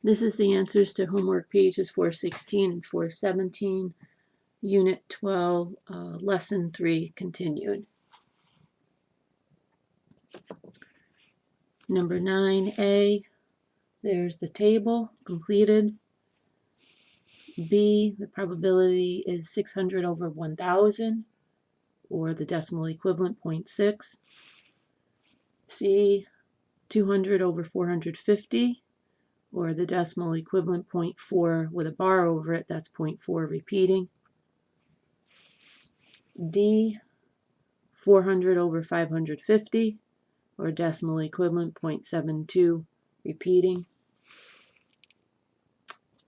This is the answers to homework pages 416 and 417, Unit 12, Lesson 3 continued. Number 9A, there's the table completed. B, the probability is 600 over 1,000, or the decimal equivalent 0.6. C, 200 over 450, or the decimal equivalent 0.4 with a bar over it, that's 0.4 repeating. D, 400 over 550, or decimal equivalent 0.72 repeating.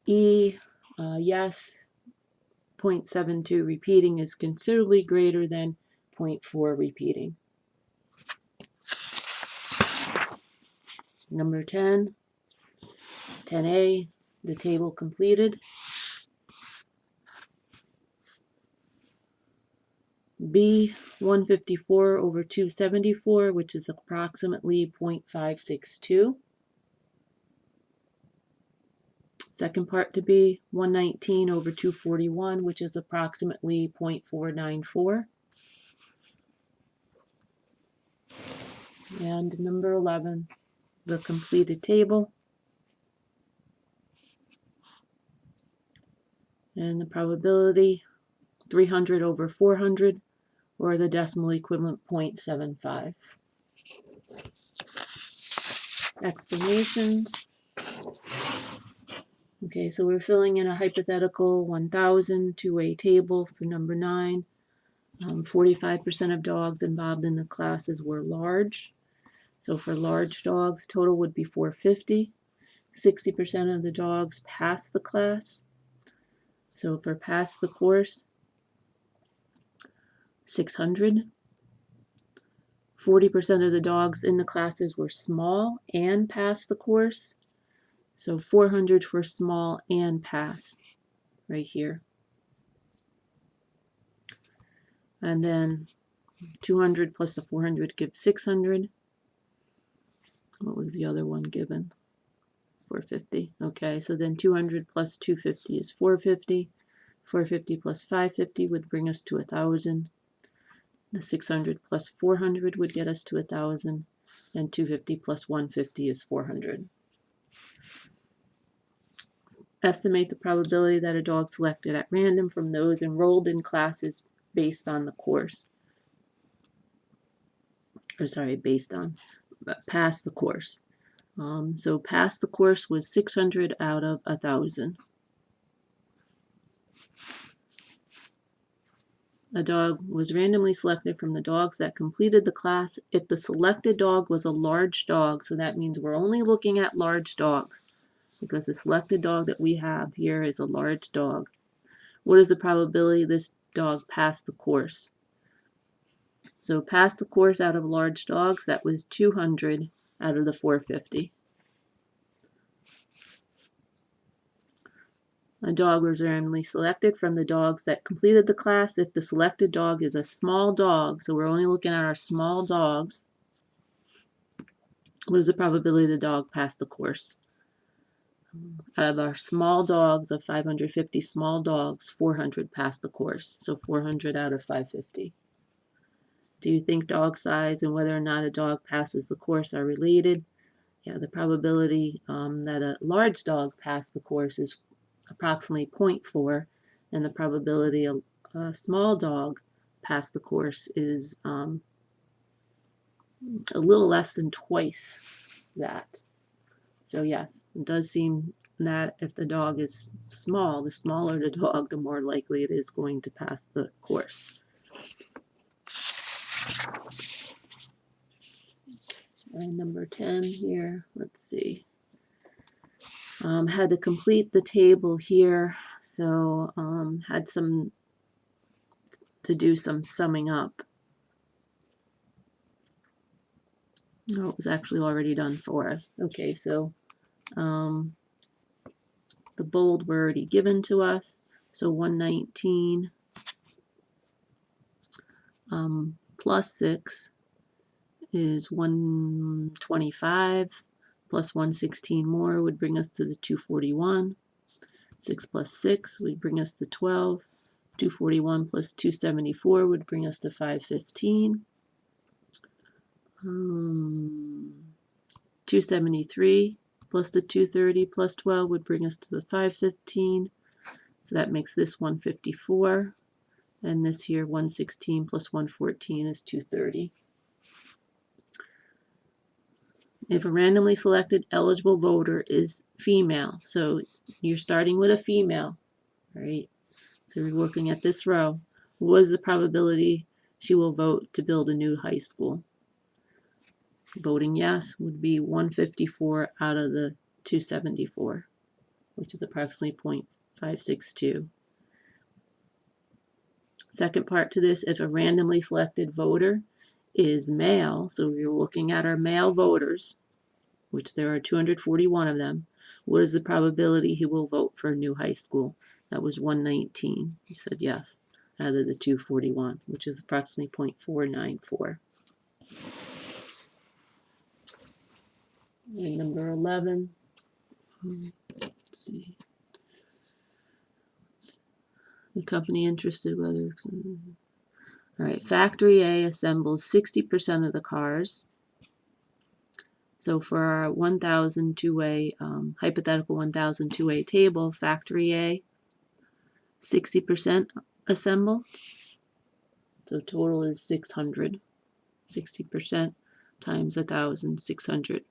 E, yes, 0.72 repeating is considerably greater than 0.4 repeating. Number 10, 10A, the table completed. B, 154 over 274, which is approximately 0.562. Second part to B, 119 over 241, which is approximately 0.494. And number 11, the completed table. And the probability, 300 over 400, or the decimal equivalent 0.75. Explanations. Okay, so we're filling in a hypothetical 1,000 two-way table for number 9. 45% of dogs involved in the classes were large. So for large dogs, total would be 450. 60% of the dogs passed the class. So for pass the course, 600. 40% of the dogs in the classes were small and passed the course. So 400 for small and pass right here. And then 200 plus the 400 gives 600. What was the other one given? 450. Okay, so then 200 plus 250 is 450. 450 plus 550 would bring us to 1,000. The 600 plus 400 would get us to 1,000. And 250 plus 150 is 400. Estimate the probability that a dog selected at random from those enrolled in classes based on the course. Pass the course. So pass the course was 600 out of 1,000. A dog was randomly selected from the dogs that completed the class if the selected dog was a large dog. So that means we're only looking at large dogs because the selected dog that we have here is a large dog. What is the probability this dog passed the course? So pass the course out of large dogs, that was 200 out of the 450. A dog was randomly selected from the dogs that completed the class if the selected dog is a small dog. So we're only looking at our small dogs. What is the probability the dog passed the course? Out of our small dogs of 550 small dogs, 400 passed the course. So 400 out of 550. Do you think dog size and whether or not a dog passes the course are related? Yeah, the probability that a large dog passed the course is approximately 0.4, and the probability a small dog passed the course is a little less than twice that. So yes, it does seem that if the dog is small, the smaller the dog, the more likely it is going to pass the course. And number 10 here, let's see. Had to complete the table here, so had to do some summing up. No, it was actually already done for us. Okay, so the bold were already given to us. So 119 plus 6 is 125 plus 116 more would bring us to the 241. 6 plus 6 would bring us to 12. 241 plus 274 would bring us to 515. 273 plus the 230 plus 12 would bring us to the 515. So that makes this 154. And this here 116 plus 114 is 230. If a randomly selected eligible voter is female, so you're starting with a female, right? So you're looking at this row. What is the probability she will vote to build a new high school? Voting yes would be 154 out of the 274, which is approximately 0.562. Second part to this, if a randomly selected voter is male, so we're looking at our male voters, which there are 241 of them, what is the probability he will vote for a new high school? That was 119. He said yes, out of the 241, which is approximately 0.494. And number 11, let's see. The company interested whether, all right, Factory A assembles 60% of the cars. So for our 1,000 two-way, hypothetical 1,000 two-way table, Factory A, 60% assembled. So total is 600. 60% times 1,000, 600.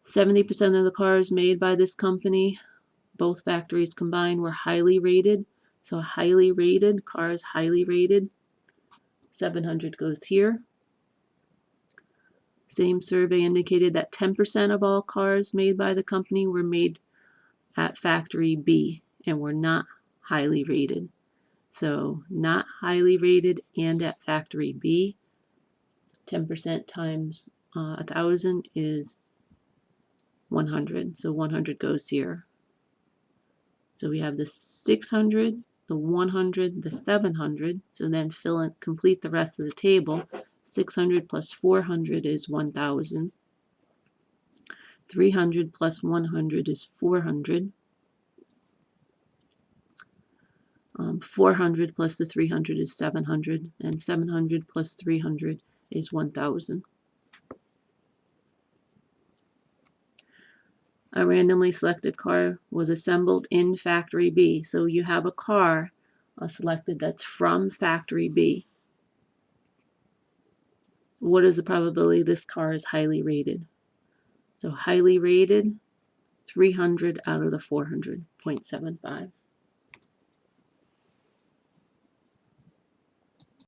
70% of the cars made by this company, both factories combined, were highly rated. So highly rated, cars highly rated, 700 goes here. Same survey indicated that 10% of all cars made by the company were made at Factory B and were not highly rated. So not highly rated and at Factory B, 10% times 1,000 is 100. So 100 goes here. So we have the 600, the 100, the 700. So then complete the rest of the table. 600 plus 400 is 1,000. 300 plus 100 is 400. 400 plus the 300 is 700. And 700 plus 300 is 1,000. A randomly selected car was assembled in Factory B. So you have a car selected that's from Factory B. What is the probability this car is highly rated? So highly rated, 300 out of the 400, 0.75.